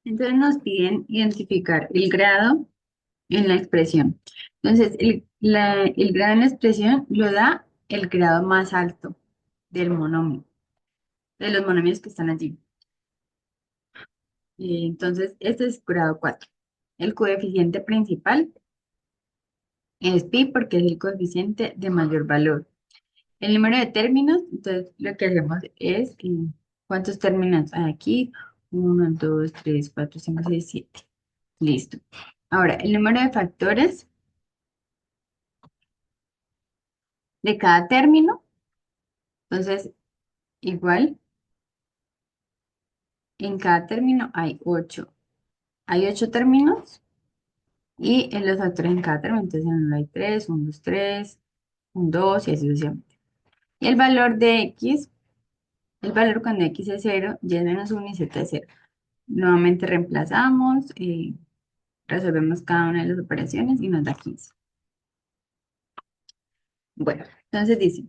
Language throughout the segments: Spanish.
Entonces nos piden identificar el grado en la expresión. Entonces, el grado en la expresión lo da el grado más alto del monomio, de los monomios que están allí. Entonces, este es grado 4. El coeficiente principal es pi porque es el coeficiente de mayor valor. El número de términos, entonces lo que hacemos es, ¿cuántos términos hay aquí? Uno, 2, 3, 4, 5, 6, 7. Listo. Ahora, el número de factores de cada término, entonces, igual, en cada término hay 8. Hay 8 términos y en los factores en cada término, entonces en uno hay 3, 1, 2, 3, 1, 2 y así sucesivamente. Y el valor de x, el valor cuando x es 0, y es menos 1 y z es 0. Nuevamente reemplazamos, resolvemos cada una de las operaciones y nos da 15. Bueno, entonces dice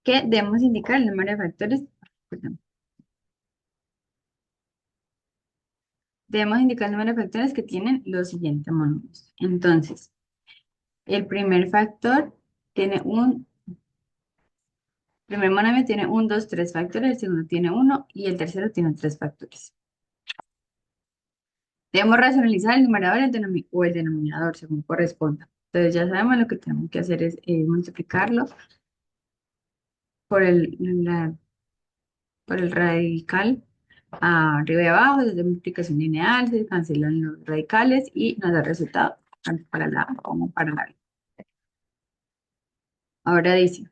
que debemos indicar el número de factores, perdón, debemos indicar el número de factores que tienen los siguientes monomios. Entonces, el primer monomio tiene un, 2, 3 factores, el segundo tiene uno y el tercero tiene 3 factores. Debemos racionalizar el numerador o el denominador, según corresponda. Entonces ya sabemos lo que tenemos que hacer es multiplicarlo por por el radical arriba y abajo, desde multiplicación lineal, se cancelan los radicales y nos da el resultado tanto para la A como para la B. Ahora dice,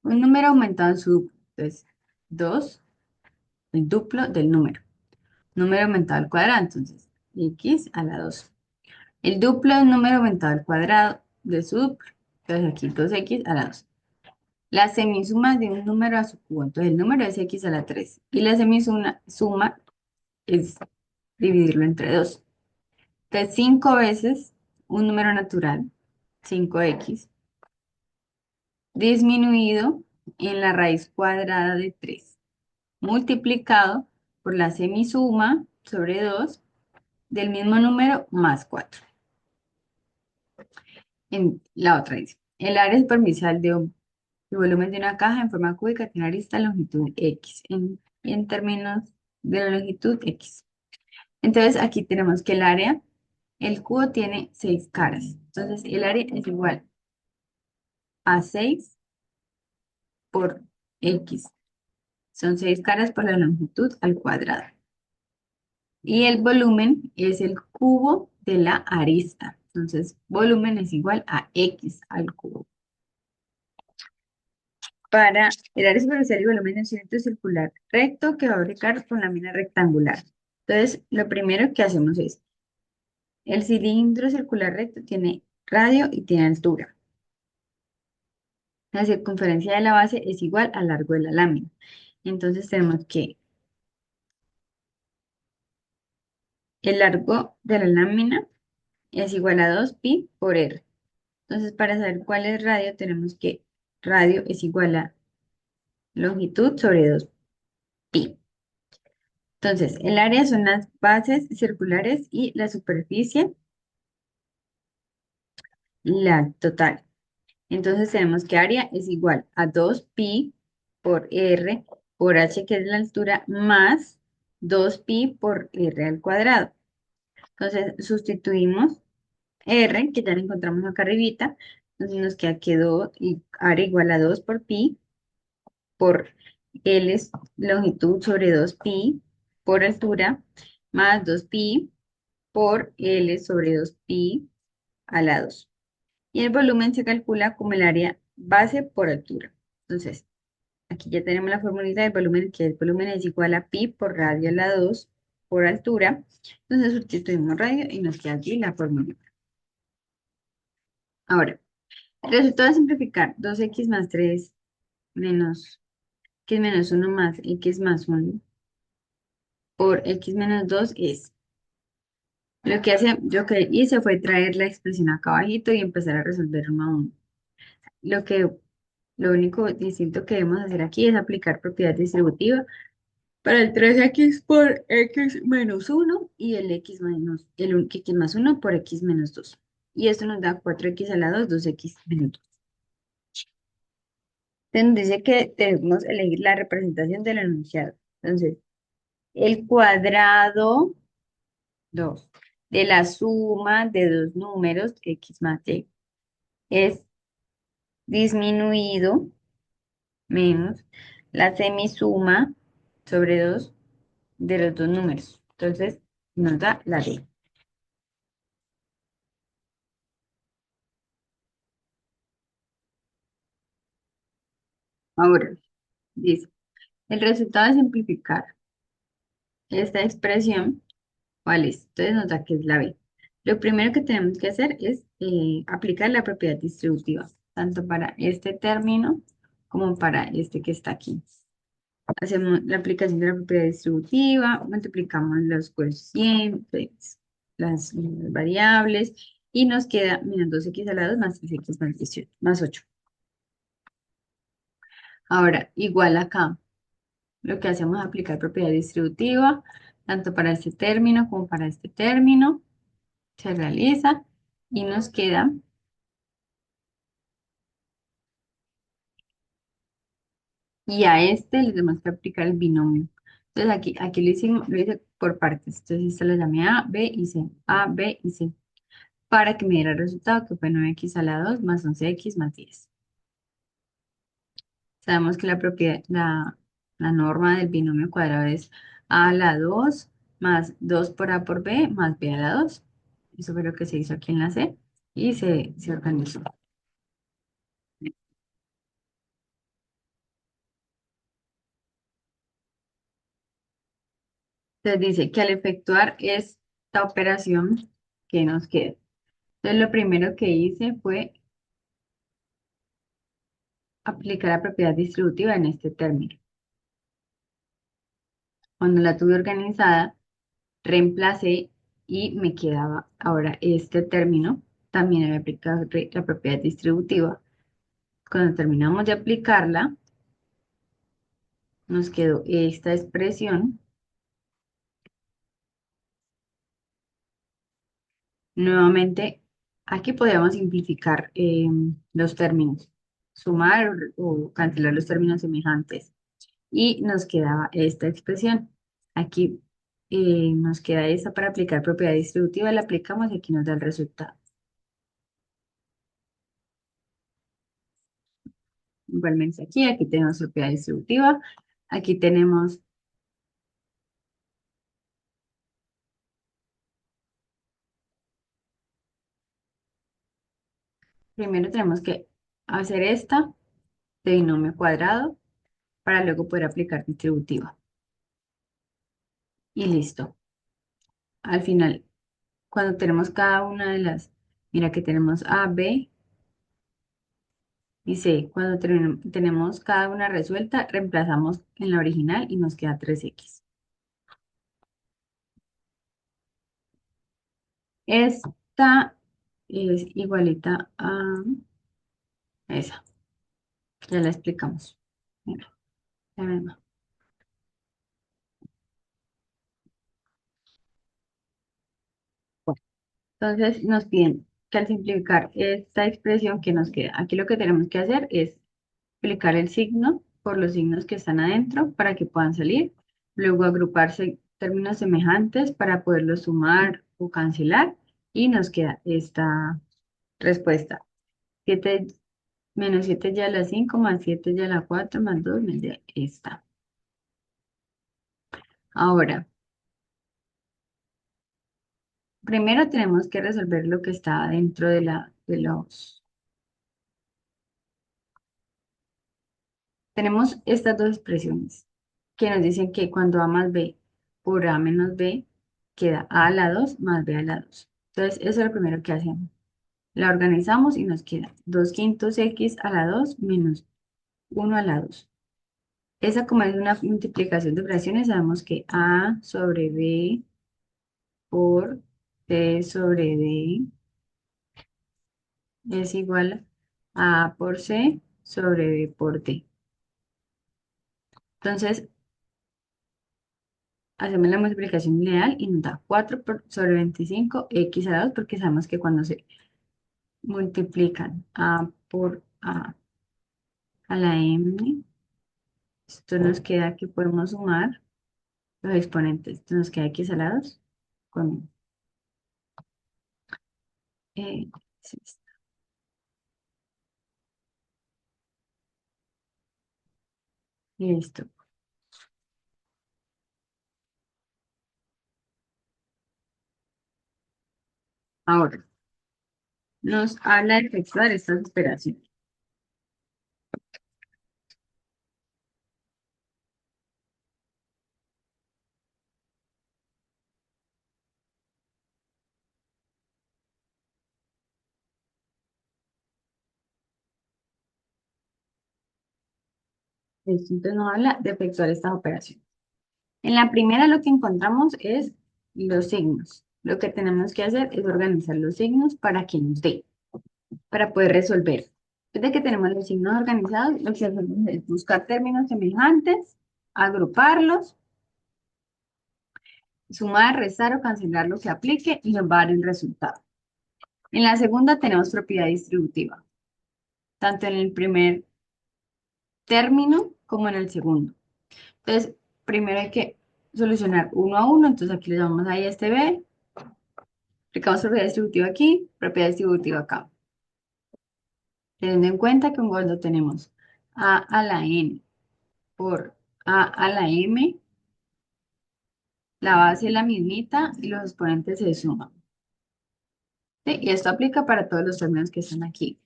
un número aumentado en su duplo. Entonces, 2, el duplo del número. Número aumentado al cuadrado, entonces, x a la 2. El duplo del número aumentado al cuadrado de su duplo. Entonces, aquí 2x a la 2. La semisuma de un número a su cubo. Entonces, el número es x a la 3. Y la semisuma es dividirlo entre 2. Entonces, 5 veces un número natural, 5x, disminuido en la raíz cuadrada de 3, multiplicado por la semisuma sobre 2 del mismo número más 4. En la otra dice, el área superficial el volumen de una caja en forma cúbica tiene arista longitud x, en términos de la longitud x. Entonces, aquí tenemos que el cubo tiene 6 caras. Entonces, el área es igual a 6 por x. Son 6 caras por la longitud al cuadrado. Y el volumen es el cubo de la arista. Entonces, volumen es igual a x al cubo. Para el área superficial y volumen de un cilindro circular recto que va a fabricar con lámina rectangular. Entonces, lo primero que hacemos es, el cilindro circular recto tiene radio y tiene altura. La circunferencia de la base es igual al largo de la lámina. Entonces tenemos que el largo de la lámina es igual a 2pi por r. Entonces, para saber cuál es radio, tenemos que radio es igual a longitud sobre 2pi. Entonces, el área son las bases circulares y la superficie, la total. Entonces, tenemos que área es igual a 2pi por r por h, que es la altura, más 2pi por r al cuadrado. Entonces, sustituimos r, que ya lo encontramos acá arribita. Entonces, nos quedó y área igual a 2 por pi por L es longitud sobre 2pi por altura más 2pi por L sobre 2pi a la 2. Y el volumen se calcula como el área base por altura. Entonces, aquí ya tenemos la formulita del volumen, que el volumen es igual a pi por radio a la 2 por altura. Entonces, sustituimos radio y nos queda aquí la fórmula. Ahora, el resultado de simplificar 2x más 3 menos x menos 1 más x más 1 por x menos 2 es, yo que hice fue traer la expresión acá abajito y empezar a resolver uno a uno. Lo que, lo único distinto que debemos hacer aquí es aplicar propiedad distributiva para el 3x por x menos uno y el x menos, x más uno por x menos 2. Y esto nos da 4x a la 2 2x menos 2. Entonces nos dice que debemos elegir la representación del enunciado. Entonces, el cuadrado 2 de la suma de dos números, x más y, es disminuido menos la semisuma sobre 2 de los dos números. Entonces, nos da la D. Ahora, dice, el resultado de simplificar esta expresión, ¿cuál es? Entonces nos da que es la B. Lo primero que tenemos que hacer es aplicar la propiedad distributiva, tanto para este término como para este que está aquí. Hacemos la aplicación de la propiedad distributiva, multiplicamos los coeficientes, las variables, y nos queda menos 2x a la 2 más 3x más 18, más 8. Ahora, igual acá, lo que hacemos es aplicar propiedad distributiva, tanto para este término como para este término. Se realiza y nos queda, y a este le tenemos que aplicar el binomio. Entonces aquí lo hice por partes. Entonces esta la llamé A, B y C, A, B y C, para que me diera el resultado que fue 9x a la 2 más 11x más 10. Sabemos que la norma del binomio cuadrado es A a la 2 más 2 por A por B más B a la 2. Eso fue lo que se hizo aquí en la C y se organizó. Entonces dice que al efectuar esta operación, ¿qué nos queda? Entonces lo primero que hice fue aplicar la propiedad distributiva en este término. Cuando la tuve organizada, reemplacé y me quedaba ahora este término. También había aplicado la propiedad distributiva. Cuando terminamos de aplicarla, nos quedó esta expresión. Nuevamente, aquí podemos simplificar los términos, sumar o cancelar los términos semejantes. Y nos quedaba esta expresión. Aquí nos queda esta para aplicar propiedad distributiva, la aplicamos y aquí nos da el resultado. Igualmente aquí tenemos propiedad distributiva, aquí tenemos, primero tenemos que hacer esta de binomio cuadrado para luego poder aplicar distributiva. Y listo. Al final, cuando tenemos cada una de las, mira que tenemos A, B y C. Cuando tenemos cada una resuelta, reemplazamos en la original y nos queda 3x. Esta es igualita a esa. Ya la explicamos. Mira, la misma. Bueno, entonces nos piden que al simplificar esta expresión que nos queda, aquí lo que tenemos que hacer es aplicar el signo por los signos que están adentro para que puedan salir. Luego agruparse términos semejantes para poderlos sumar o cancelar. Y nos queda esta respuesta. 7 menos 7 ya a la 5 más 7 ya a la 4 más 2 me da esta. Ahora, primero tenemos que resolver lo que está dentro de los... Tenemos estas dos expresiones que nos dicen que cuando A más B por A menos B queda A a la 2 más B a la 2. Entonces, eso es lo primero que hacemos. La organizamos y nos queda 2 quintos X a la 2 menos 1 a la 2. Esa como es una multiplicación de fracciones, sabemos que A sobre B por C sobre D es igual a A por C sobre B por D. Entonces, hacemos la multiplicación lineal y nos da 4 sobre 25 x a la 2 porque sabemos que cuando se multiplican a por a la m, esto nos queda que podemos sumar los exponentes. Esto nos queda x a la 2 con eh, sí, listo. Ahora, nos habla de efectuar estas operaciones. Listo, entonces nos habla de efectuar estas operaciones. En la primera lo que encontramos es los signos. Lo que tenemos que hacer es organizar los signos para que nos dé, para poder resolver. Desde que tenemos los signos organizados, lo que hacemos es buscar términos semejantes, agruparlos, sumar, restar o cancelar lo que aplique y nos va a dar el resultado. En la segunda tenemos propiedad distributiva, tanto en el primer término como en el segundo. Entonces, primero hay que solucionar uno a uno, entonces aquí le llamamos a I a este B, aplicamos propiedad distributiva aquí, propiedad distributiva acá. Teniendo en cuenta que cuando tenemos a la n por a la m, la base es la mismita y los exponentes se suman. ¿Sí? Y esto aplica para todos los términos que están aquí,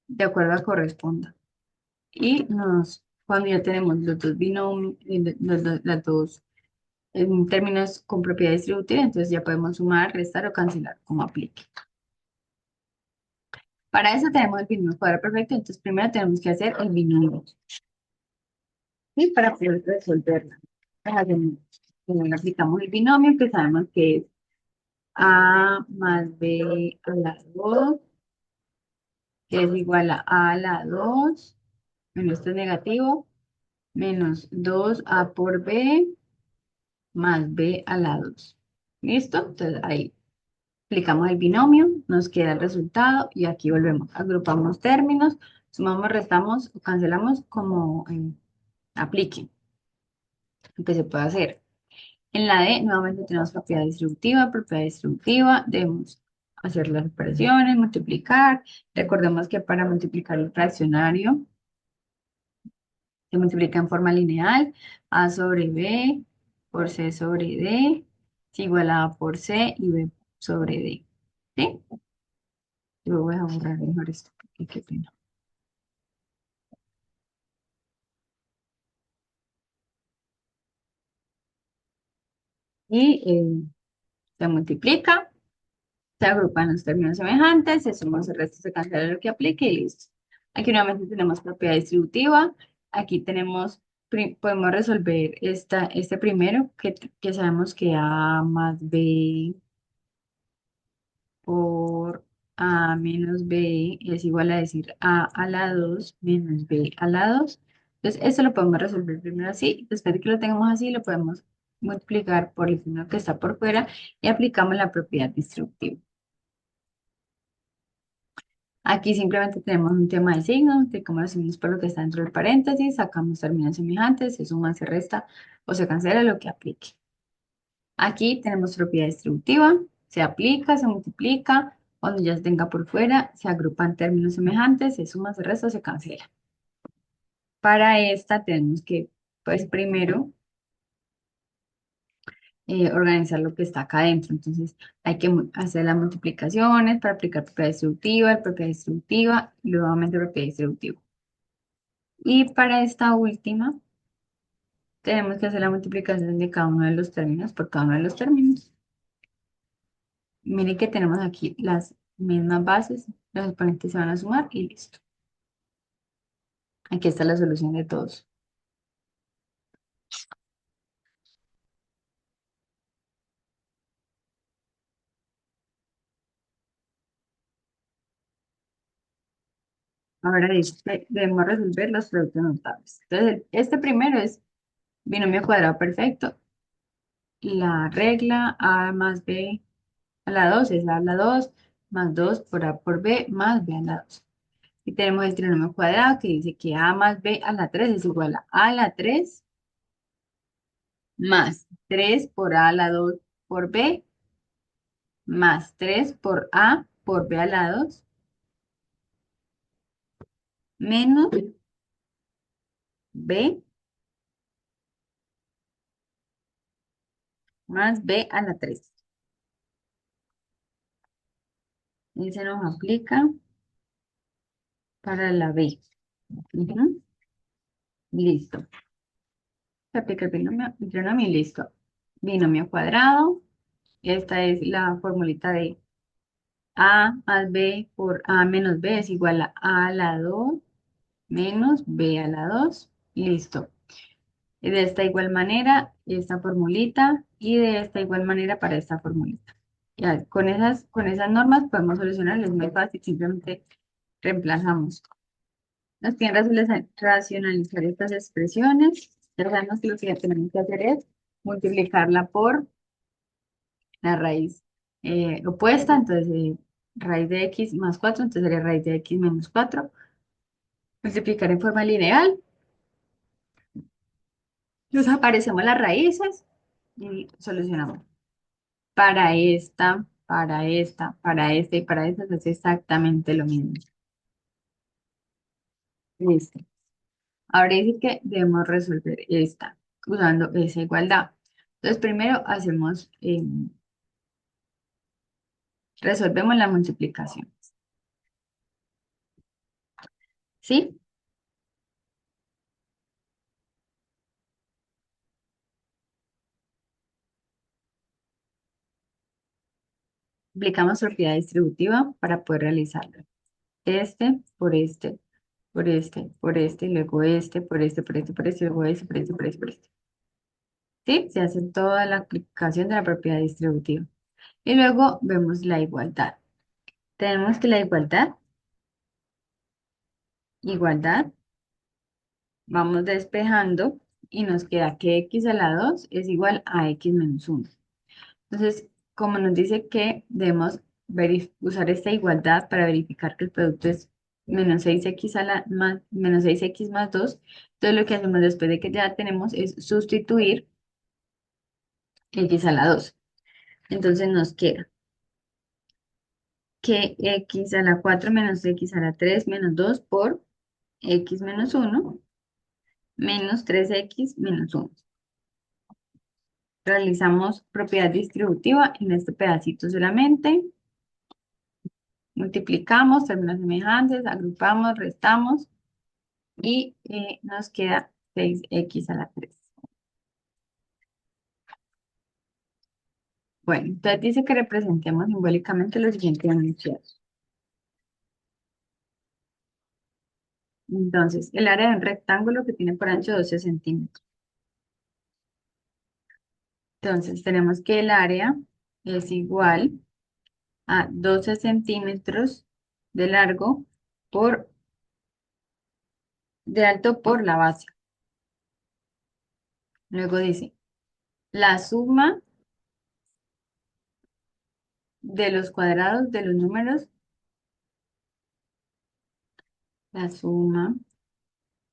de acuerdo a corresponda. Y cuando ya tenemos los dos binomios, las dos términos con propiedad distributiva, entonces ya podemos sumar, restar o cancelar, como aplique. Para eso tenemos el binomio cuadrado perfecto, entonces primero tenemos que hacer el binomio. Y para poder resolverla, pues aplicamos el binomio que sabemos que es a más b a la 2 que es igual a la 2 menos esto es negativo, menos 2a por b más b a la 2. ¿Listo? Entonces ahí aplicamos el binomio, nos queda el resultado y aquí volvemos. Agrupamos términos, sumamos, restamos o cancelamos como aplique, lo que se puede hacer. En la D, nuevamente tenemos propiedad distributiva, debemos hacer las operaciones, multiplicar. Recordemos que para multiplicar el fraccionario se multiplica en forma lineal, A sobre B por C sobre D es igual a A por C y B sobre D. ¿Sí? Yo voy a borrar mejor esto, porque qué pena. Y se multiplica. Se agrupan los términos semejantes, se suma, se resta, se cancela lo que aplique y listo. Aquí nuevamente tenemos propiedad distributiva. Aquí tenemos, podemos resolver este primero, que sabemos que A más B por A menos B es igual a decir A a la 2 menos B a la 2. Entonces, esto lo podemos resolver primero así. Después de que lo tengamos así, lo podemos multiplicar por el signo que está por fuera y aplicamos la propiedad distributiva. Aquí simplemente tenemos un tema de signos, de cómo los signos por lo que está dentro del paréntesis, sacamos términos semejantes, se suma, se resta o se cancela lo que aplique. Aquí tenemos propiedad distributiva, se aplica, se multiplica, cuando ya se tenga por fuera, se agrupan términos semejantes, se suma, se resta o se cancela. Para esta tenemos que, pues primero, organizar lo que está acá adentro. Entonces, hay que hacer las multiplicaciones para aplicar propiedad distributiva, y nuevamente propiedad distributiva. Y para esta última, tenemos que hacer la multiplicación de cada uno de los términos por cada uno de los términos. Miren que tenemos aquí las mismas bases, los exponentes se van a sumar y listo. Aquí está la solución de todos. Ahora dice, debemos resolver los productos notables. Entonces, este primero es binomio cuadrado perfecto. la regla a más b a la 2 es a la 2 más 2 por a por b más b a la 2. Y tenemos el trinomio cuadrado que dice que a más b a la 3 es igual a la 3 más 3 por a la 2 por b más 3 por a por b a la 2 menos b más b a la 3. Y se nos aplica para la b. Ujú. Listo. Se aplica el trinomio y listo. Binomio cuadrado. Esta es la formulita de a más b por a menos b es igual a la 2 menos b a la 2. Listo. Y de esta igual manera, esta formulita y de esta igual manera para esta formulita. Ya, con esas normas podemos solucionar, es muy fácil, simplemente reemplazamos. Nos piden racionalizar estas expresiones. Ya sabemos que lo que tenemos que hacer es multiplicarla por la raíz opuesta, entonces raíz de x más 4 entonces sería raíz de x menos 4. Multiplicar en forma lineal, desaparecemos las raíces y solucionamos. Para esta y para esta es exactamente lo mismo. Listo. Ahora dice que debemos resolver esta usando esa igualdad. Entonces primero resolvemos la multiplicación. ¿Sí? Aplicamos propiedad distributiva para poder realizarlo. Este por este, por este, por este, y luego este, por este, por este, por este, y luego este, por este, por este, por este. ¿Sí? Se hace toda la aplicación de la propiedad distributiva. Y luego vemos la igualdad. Tenemos que la igualdad, vamos despejando y nos queda que x a la 2 es igual a x menos 1. Entonces, como nos dice que debemos usar esta igualdad para verificar que el producto es menos 6x menos 6x más 2, entonces lo que hacemos después de que ya tenemos es sustituir x a la 2. Entonces nos queda que x a la 4 menos x a la 3 menos 2 por x menos 1 menos 3x menos 1. Realizamos propiedad distributiva en este pedacito solamente. Multiplicamos términos semejantes, agrupamos, restamos y nos queda 6x a la 3. Bueno, entonces dice que representemos simbólicamente los siguientes enunciados. Entonces, el área de un rectángulo que tiene por ancho 12 centímetros. Entonces, tenemos que el área es igual a 12 centímetros de largo de alto por la base. Luego dice, la suma de los cuadrados de los números, la suma,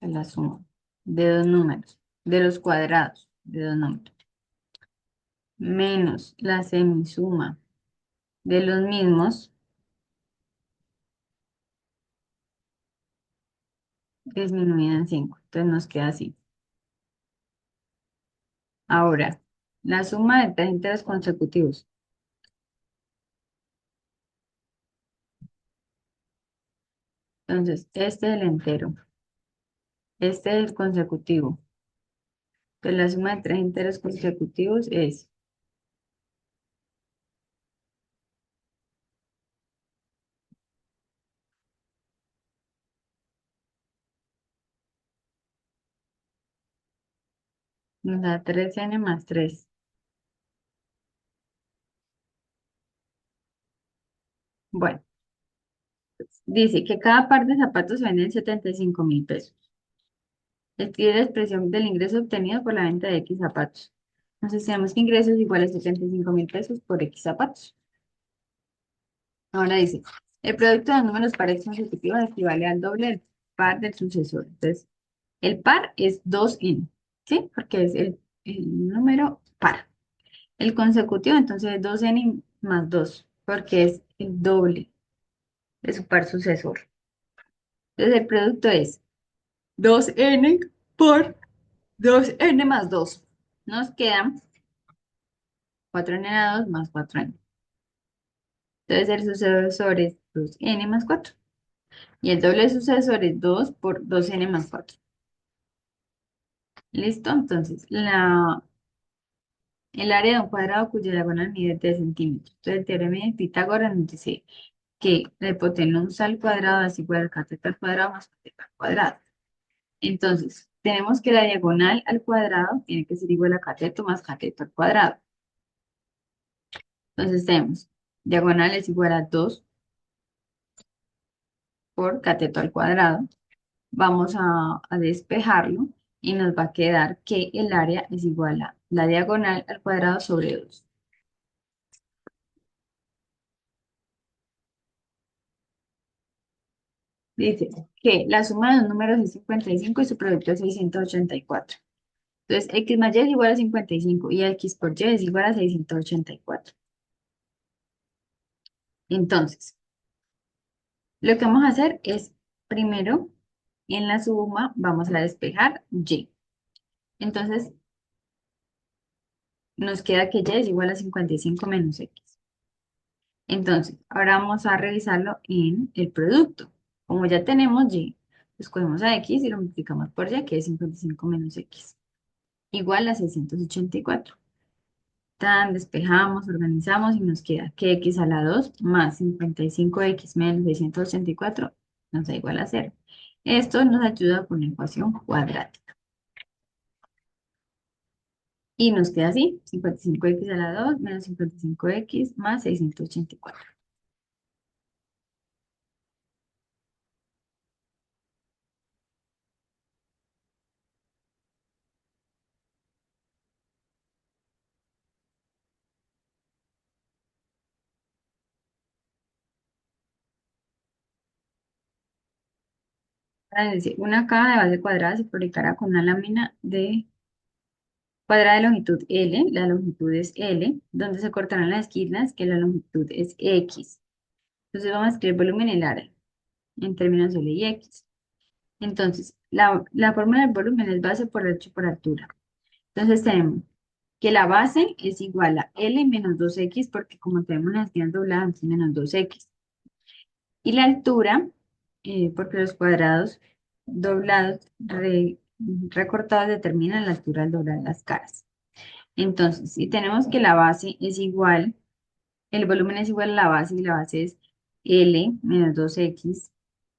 la suma de dos números, de los cuadrados de dos números, menos la semisuma de los mismos, disminuida en 5. Entonces nos queda así. Ahora, la suma de tres enteros consecutivos. Entonces, este es el entero, este es el consecutivo. Entonces, la suma de tres enteros consecutivos nos da 3n más 3. Bueno, dice que cada par de zapatos se vende en 75.000 pesos. Escribe la expresión del ingreso obtenido por la venta de X zapatos. Entonces tenemos que ingresos igual a 75.000 pesos por X zapatos. Ahora dice, el producto de números pares consecutivos equivale al doble del par del sucesor. Entonces, el par es 2n, ¿sí? Porque es el número par. El consecutivo, entonces, es 2n más 2, porque es el doble de su par sucesor. Entonces, el producto es 2n por 2n más 2. Nos quedan 4n a 2 más 4n. Entonces, el sucesor es 2n más 4. Y el doble sucesor es 2 por 2n más 4. ¿Listo? Entonces, el área de un cuadrado cuya diagonal mide 3 centímetros. Entonces, el teorema de Pitágoras nos dice que la hipotenusa al cuadrado es igual al cateto al cuadrado más cateto al cuadrado. Entonces, tenemos que la diagonal al cuadrado tiene que ser igual a cateto más cateto al cuadrado. Entonces, tenemos diagonal es igual a 2 por cateto al cuadrado. Vamos a despejarlo y nos va a quedar que el área es igual a la diagonal al cuadrado sobre 2. Dice que la suma de los números es 55 y su producto es 684. Entonces, x más y es igual a 55 y x por y es igual a 684. Entonces, lo que vamos a hacer es, primero, en la suma vamos a despejar y. Entonces, nos queda que y es igual a 55 menos x. Entonces, ahora vamos a revisarlo en el producto. Como ya tenemos y, pues cogemos a x y lo multiplicamos por y, que es 55 menos x, igual a 684. Tan, despejamos, organizamos y nos queda que x a la 2 más 55x menos 684 nos da igual a 0. Esto nos ayuda con la ecuación cuadrática. Y nos queda así, 55x a la 2 menos 55x más 684. Ahora dice, una caja de base cuadrada se fabricará con una lámina de cuadrada de longitud L, la longitud es L, donde se cortarán las esquinas, que la longitud es X. Entonces vamos a escribir volumen en el área, en términos de L y X. Entonces, la fórmula del volumen es base por ancho por altura. Entonces tenemos que la base es igual a L menos 2X, porque como tenemos las esquinas dobladas, es menos 2X. Y la altura, porque los cuadrados doblados, recortados determinan la altura al doblar las caras. Entonces, si tenemos que la base es igual, el volumen es igual a la base y la base es L menos 2X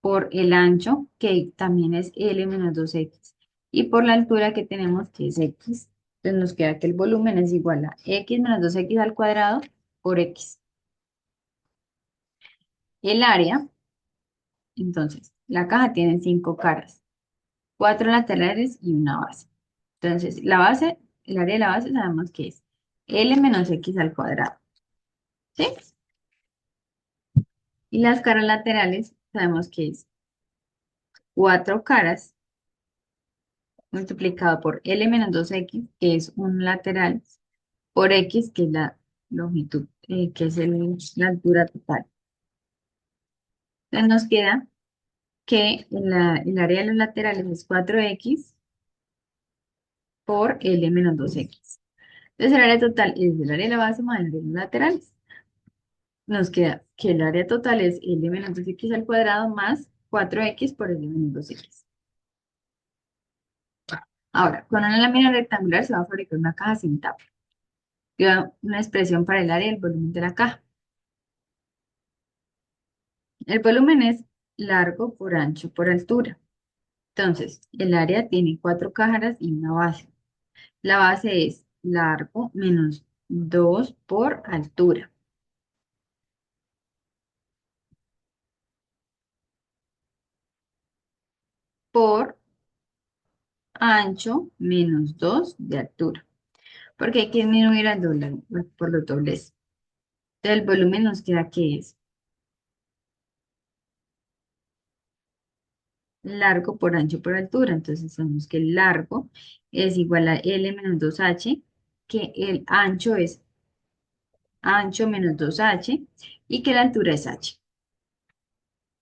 por el ancho, que también es L menos 2X, y por la altura que tenemos, que es X. Entonces nos queda que el volumen es igual a X menos 2X al cuadrado por X. El área, entonces, la caja tiene 5 caras, 4 laterales y una base. Entonces, la base, el área de la base sabemos que es L menos X al cuadrado, ¿sí? Y las caras laterales sabemos que es 4 caras multiplicado por L menos 2X, que es un lateral, por X, que es la longitud, que es la altura total. Entonces nos queda que el área de los laterales es 4X por L menos 2X. Entonces el área total es el área de la base más el de los laterales. Nos queda que el área total es L menos 2X al cuadrado más 4X por L menos 2X. Ahora, con una lámina rectangular se va a fabricar una caja sin tapa. Queda una expresión para el área y el volumen de la caja. El volumen es largo por ancho por altura. Entonces, el área tiene 4 caras y una base. La base es largo menos 2 por altura, por ancho menos 2 de altura. porque hay que disminuir al doble, por los dobles. Entonces el volumen nos queda que es largo por ancho por altura. Entonces sabemos que el largo es igual a L menos 2H, que el ancho es ancho menos 2H y que la altura es H.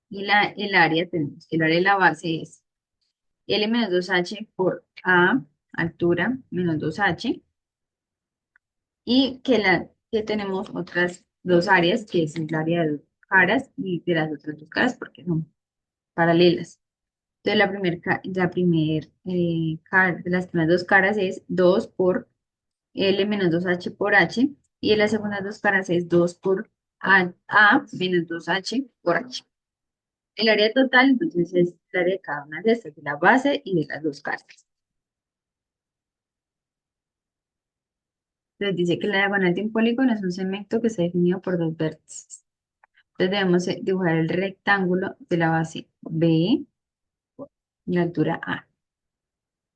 Y el área, tenemos que el área de la base es L menos 2H por A, altura menos 2H, y que tenemos otras dos áreas, que es el área de dos caras y de las otras dos caras, porque son paralelas. Entonces, de las primeras dos caras es 2 por L menos 2H por H, y de las segundas dos caras es 2 por A menos 2H por H. El área total, entonces, es el área de cada una de estas, de la base y de las dos caras. Entonces, dice que la diagonal de un polígono es un segmento que está definido por dos vértices. Entonces, debemos dibujar el rectángulo de la base B y la altura A.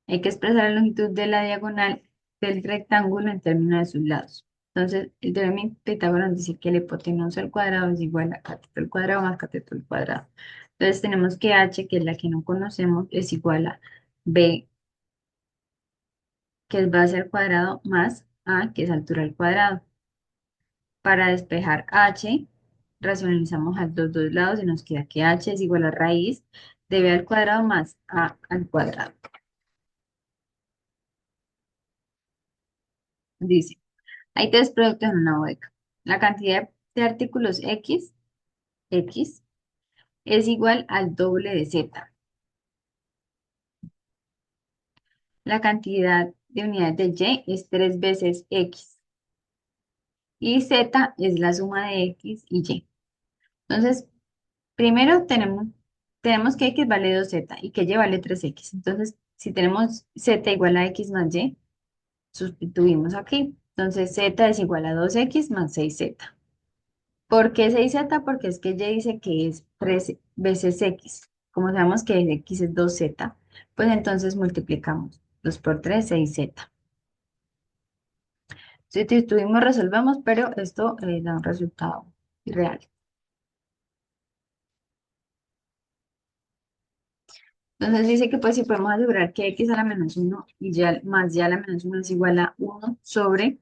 Hay que expresar la longitud de la diagonal del rectángulo en términos de sus lados. Entonces, el teorema de Pitágoras dice que la hipotenusa al cuadrado es igual a cateto al cuadrado más cateto al cuadrado. Entonces, tenemos que h, que es la que no conocemos, es igual a b, que es base al cuadrado, más a, que es altura al cuadrado. Para despejar h, racionalizamos a los dos lados y nos queda que h es igual a raíz de b al cuadrado más a al cuadrado. Dice. Hay tres productos en una bodega. La cantidad de artículos X, es igual al doble de Z. La cantidad de unidades de Y es tres veces X. Y Z es la suma de X y Y. Entonces, primero tenemos que X vale 2Z y que Y vale 3X. Entonces, si tenemos Z igual a X más Y, sustituimos aquí. Entonces, Z es igual a 2X más 6Z. ¿Por qué 6Z? Porque es que Y dice que es 3 veces X. Como sabemos que X es 2Z, pues entonces multiplicamos 2 por 3, 6Z. Si tuvimos, resolvemos, pero esto da un resultado real. Entonces dice que pues si podemos asegurar que X a la menos 1 y más Y a la menos 1 es igual a 1 sobre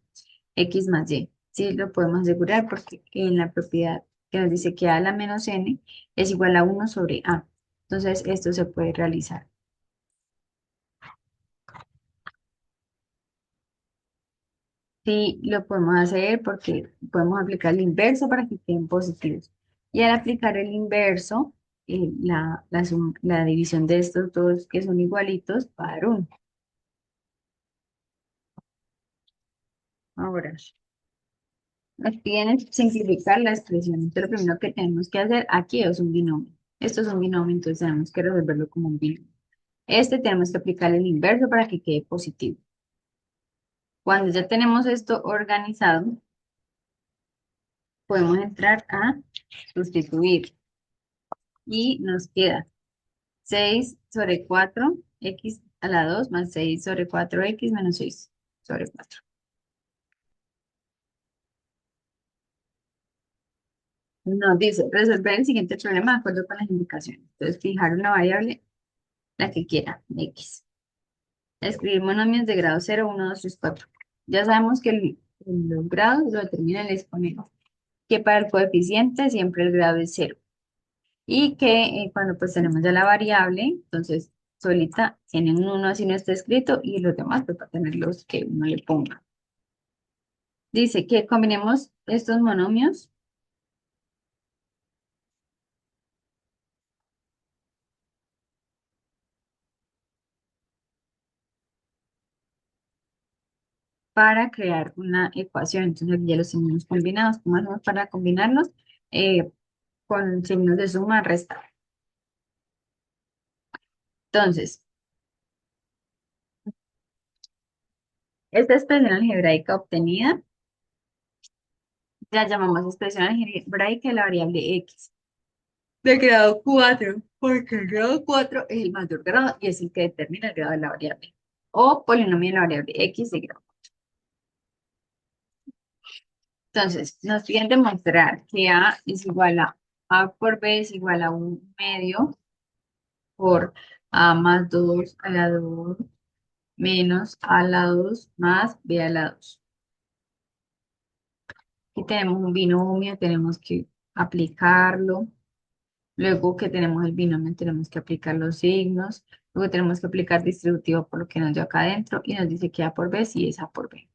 X más Y. Sí, lo podemos asegurar porque en la propiedad que nos dice que A a la menos N es igual a 1 sobre A. Entonces esto se puede realizar. Sí, lo podemos hacer porque podemos aplicar el inverso para que queden positivos. Y al aplicar el inverso, la división de estos dos que son igualitos va a dar 1. Ahora, nos piden simplificar la expresión. Entonces, lo primero que tenemos que hacer aquí es un binomio. Esto es un binomio, entonces tenemos que resolverlo como un binomio. Este tenemos que aplicar el inverso para que quede positivo. Cuando ya tenemos esto organizado, podemos entrar a sustituir y nos queda 6 sobre 4 x a la 2 más 6 sobre 4 x menos 6 sobre 4. Nos dice, resolver el siguiente problema de acuerdo con las indicaciones. Entonces, fijar una variable, la que quiera, x. Escribir monomios de grado 0, 1, 2, 3, 4. Ya sabemos que los grados lo determina el exponente, que para el coeficiente siempre el grado es 0. Y que cuando pues tenemos ya la variable, entonces solita tiene un 1 así no está escrito y los demás pues va a tener los que uno le ponga. Dice que combinemos estos monomios para crear una ecuación. Entonces aquí ya los tenemos combinados. ¿Cómo hacemos para combinarlos? Eh, con signos de suma, resta. Entonces, esta expresión algebraica obtenida la llamamos expresión algebraica de la variable x de grado 4, porque el grado 4 es el mayor grado y es el que determina el grado de la variable. O polinomio de la variable x de grado. Entonces, nos piden demostrar que A por B es igual a un medio por A más 2 a la 2 menos A a la 2 más B a la 2. Aquí tenemos un binomio, tenemos que aplicarlo. Luego que tenemos el binomio, tenemos que aplicar los signos. Luego tenemos que aplicar distributivo por lo que nos dio acá adentro y nos dice que A por B sí es A por B.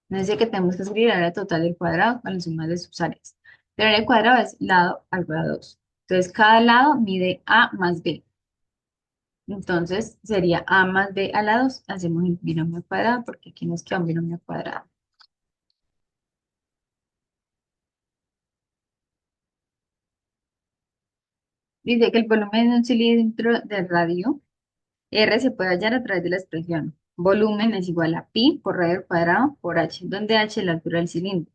Nos dice que tenemos que escribir el área total del cuadrado con la suma de sus áreas. El área cuadrado es lado al grado 2. Entonces, cada lado mide A más B. Entonces, sería A más B a la 2. Hacemos el binomio cuadrado porque aquí nos queda un binomio cuadrado. Dice que el volumen de un cilindro de radio R se puede hallar a través de la expresión. Volumen es igual a pi por radio al cuadrado por h, donde h es la altura del cilindro.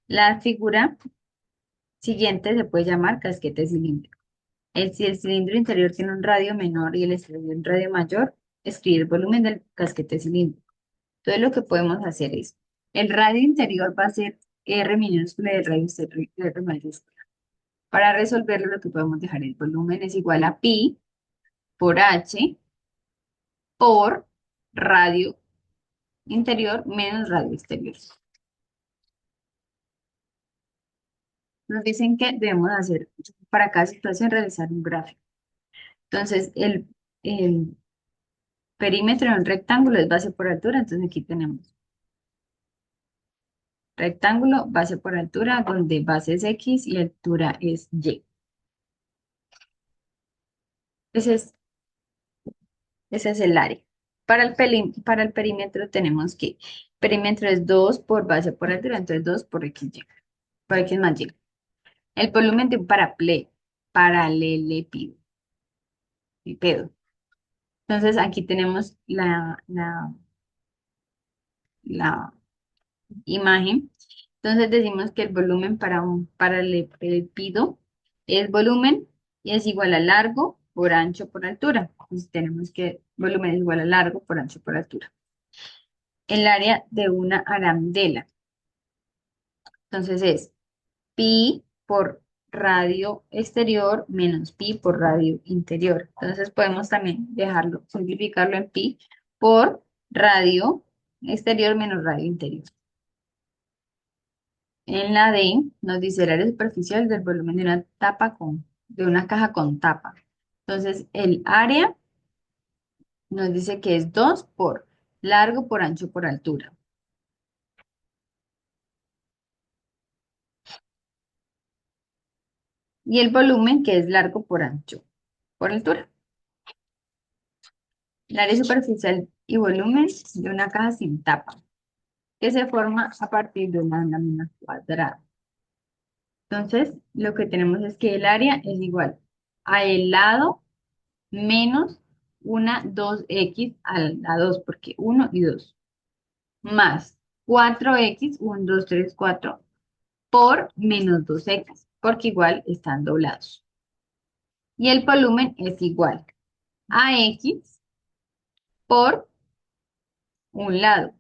La figura siguiente se puede llamar casquete cilíndrico. Si el cilindro interior tiene un radio menor y el exterior un radio mayor, escribir el volumen del casquete cilíndrico. Entonces lo que podemos hacer es, el radio interior va a ser R minúscula y el radio exterior R mayúscula. Para resolverlo lo que podemos dejar el volumen es igual a pi por h por radio interior menos radio exterior. Nos dicen que debemos hacer para cada situación realizar un gráfico. Entonces, el perímetro de un rectángulo es base por altura, entonces aquí tenemos rectángulo, base por altura, donde base es X y altura es Y. Ese es, ese es el área. Para el perímetro tenemos que, perímetro es 2 por base por altura, entonces 2 por XY, por X más Y. El volumen de un paralelepípedo. Entonces aquí tenemos la imagen. Entonces decimos que el volumen para un paralelepípedo es volumen y es igual a largo por ancho por altura. Entonces tenemos que volumen es igual a largo por ancho por altura. El área de una arandela. Entonces es pi por radio exterior menos pi por radio interior. Entonces podemos también dejarlo, simplificarlo en pi por radio exterior menos radio interior. En la D nos dice el área superficial del volumen de una de una caja con tapa. Entonces el área nos dice que es 2 por largo por ancho por altura. Y el volumen que es largo por ancho por altura. El área superficial y volumen de una caja sin tapa, que se forma a partir de una lámina cuadrada. Entonces, lo que tenemos es que el área es igual a el lado menos una 2x a la 2, porque 1 y 2, más 4x, 1, 2, 3, 4, por menos 2x, porque igual están doblados. Y el volumen es igual a x por un lado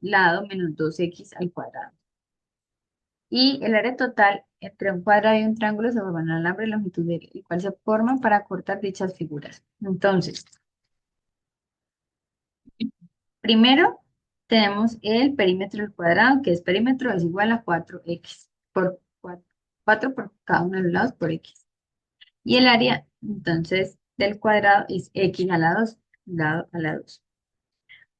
menos 2x al cuadrado. Y el área total entre un cuadrado y un triángulo se forma un alambre longitudinal, el cual se forma para cortar dichas figuras. Entonces, primero tenemos el perímetro del cuadrado, que es perímetro es igual a 4x por 4 por cada uno de los lados por x. Y el área, entonces, del cuadrado es x a la 2, lado a la 2.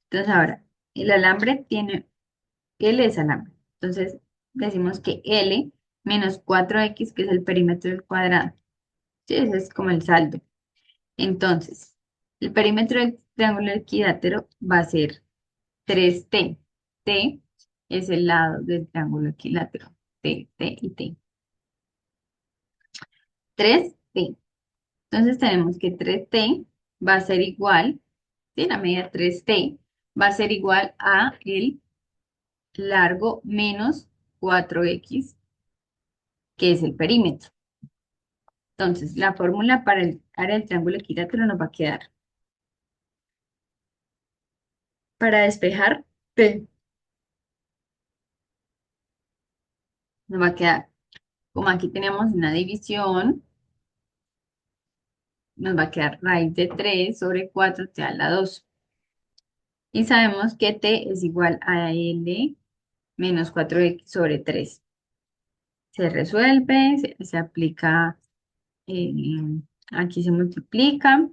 Entonces, ahora, el alambre tiene, L es alambre. Entonces, decimos que L menos 4x, que es el perímetro del cuadrado. Sí, ese es como el saldo. Entonces, el perímetro del triángulo equilátero va a ser 3T. T es el lado del triángulo equilátero. T y T. 3T. Entonces tenemos que 3T va a ser igual, ¿sí? La medida 3T va a ser igual a el largo menos 4x, que es el perímetro. Entonces, la fórmula para el área del triángulo equilátero nos va a quedar. Para despejar, T Nos va a quedar, como aquí tenemos una división, nos va a quedar raíz de 3 sobre 4 te da la 2. Y sabemos que t es igual a L menos 4x sobre 3. Se resuelve, se aplica, eh, aquí se multiplica.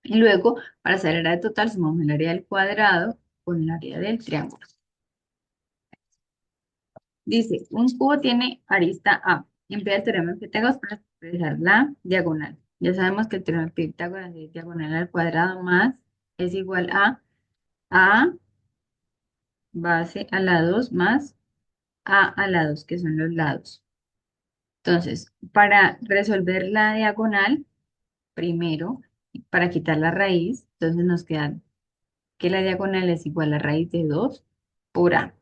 Y luego, para hacer el área total, sumamos el área del cuadrado con el área del triángulo. Dice, un cubo tiene arista A. Emplea el teorema de Pitágoras para expresar la diagonal. Ya sabemos que el teorema de Pitágoras es diagonal al cuadrado más es igual a base a la 2 más a la 2 que son los lados. Entonces, para resolver la diagonal, primero, para quitar la raíz, entonces nos queda que la diagonal es igual a raíz de 2 por A.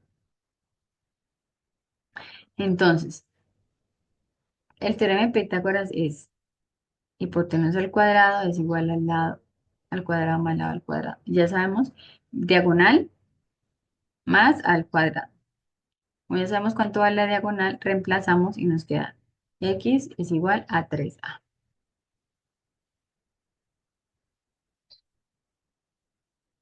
Entonces, el teorema de Pitágoras es hipotenusa al cuadrado es igual al lado al cuadrado más lado al cuadrado. Ya sabemos, diagonal más al cuadrado. Como ya sabemos cuánto vale la diagonal, reemplazamos y nos queda x es igual a 3a.